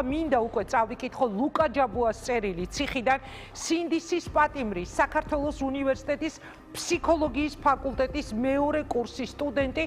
მინდა უკვე წავიკითხო ლუკა ჯაბუას წერილი ციხიდან სინდისის პატიმრის საქართველოს უნივერსიტეტის ფსიქოლოგიის ფაკულტეტის მეორე კურსის სტუდენტი,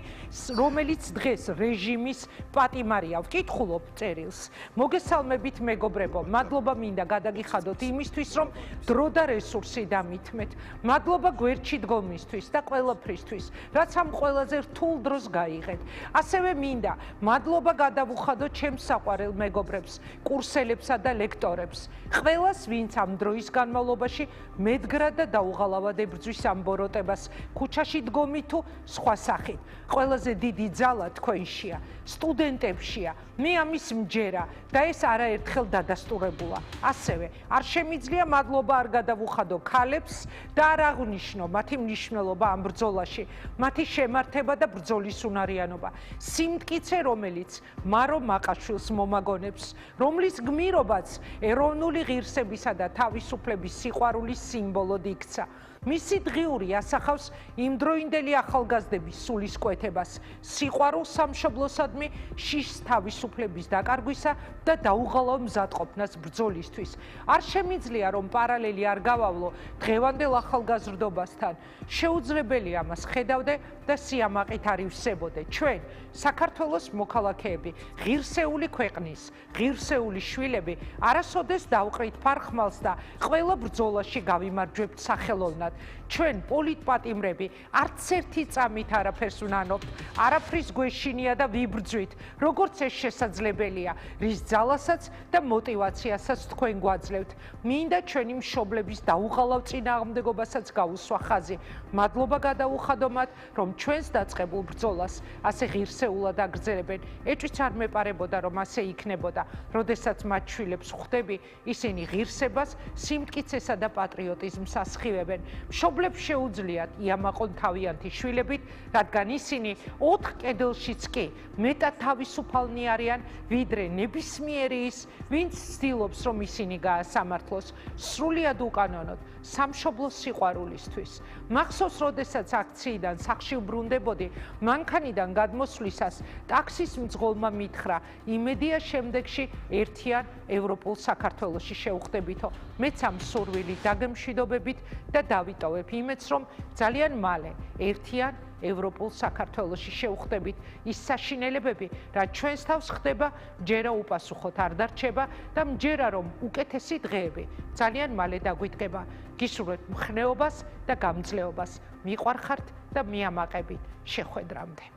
რომელიც დღეს რეჟიმის პატიმარია. ვკითხულობ წერილს. მოგესალმებით მეგობრებო, მადლობა მინდა გადაგიხადოთ იმისთვის, რომ დრო და რესურსი დამითმეთ. მადლობა გვერდში დგომისთვის და ყველაფრისთვის, რაც ამ ყველაზე რთულ დროს გაიღეთ. ასევე მინდა მადლობა გადავუხადოთ ჩემს საყვარელ მეგობრებს, კურსელებსა და ლექტორებს. ყველას, ვინც ამ დროის განმავლობაში მედგრად და დაუღალავად ებრძვის ამ ბოროტებას, ქუჩაში დგომით თუ სხვა სახით. ყველაზე დიდი ძალა თქვენშია, სტუდენტებშია. მე ამის მჯერა და ეს არაერთხელ დადასტურებულა. ასევე არ შემიძლია მადლობა არ გადავუხადო ქალებს და არ აღვნიშნო მათი მნიშვნელობა ამ ბრძოლაში, მათი შემართება და ბრძოლის უნარიანობა. სიმტკიცე, რომელიც მარო მაყაშვილს მომაგონებს, რომლის გმირობაც ეროვნული ღირსებისა და თავისუფლების სიყვარულის სიმბოლოდ იქცა. მისი დღიური ასახავს იმდროინდელი ახალგაზრდების სულისკვეთებას, სიყვარულს სამშობლოსადმი, შიშს თავისუფლების დაკარგვისა და დაუღალავ მზადყოფნას ბრძოლისთვის. არ შემიძლია რომ პარალელი არ გავავლო დღევანდელ ახალგაზრდობასთან. შეუძლებელია ამას ხედავდე და სიამაყით არ ივსებოდე. ჩვენ, საქართველოს მოქალაქეები, ღირსეული ქვეყნის, ღირსეული შვილები, არასოდეს დავყრით ფარხმალს და ყველა ბრძოლაში გავიმარჯვებთ სახელოვნად. ჩვენ პოლიტპატიმრები არც ერთი წამით არაფერს ვნანობთ, არაფრის გვეშინია და ვიბრძვით, როგორც ეს შესაძლებელია, რის ძალასაც და მოტივაციასაც თქვენ გვაძლევთ. მინდა ჩვენი მშობლების დაუღალავ წინააღმდეგობასაც გაუსვა ხაზი. მადლობა გადაუხადო მათ, რომ ჩვენს დაწყებულ ბრძოლას ასე ღირსეულად აგრძელებენ. ეჭვიც არ მეპარებოდა, რომ ასე იქნებოდა. როდესაც მათ შვილებს ხვდები, ისინი ღირსებას, სიმტკიცესა და პატრიოტიზმს ასხივებენ. მშობლებს შეუძლიათ იამაყონ თავიანთი შვილებით, რადგან ისინი 4 კედელშიც კი მეტად თავისუფალნი არიან, ვიდრე ნებისმიერი ის, ვინც ცდილობს, რომ ისინი გაასამართლოს სრულიად უკანონოდ სამშობლოს სიყვარულისთვის. მახსოვს, როდესაც აქციიდან სახლში ვბრუნდებოდი, მანქანიდან გადმოსვლისას ტაქსის მძღოლმა მითხრა, იმედია შემდეგში ერთიან ევროპულ საქართველოში შევხვდებითო. მეც ამ სურვილით დაგემშვიდობებით და დავიტოვებ იმედს, რომ ძალიან მალე ერთიან ევროპულ საქართველოში შევხვდებით. ის საშინელებები, რაც ჩვენს თავს ხდება, ჯერა უპასუხოთ არ დარჩება და მჯერა რომ უკეთესი დღეები ძალიან მალე დაგვიდგება. გისურვებთ მხნეობას და გამძლეობას. მიყვარხართ და მიამაყებით. შეხვედრამდე.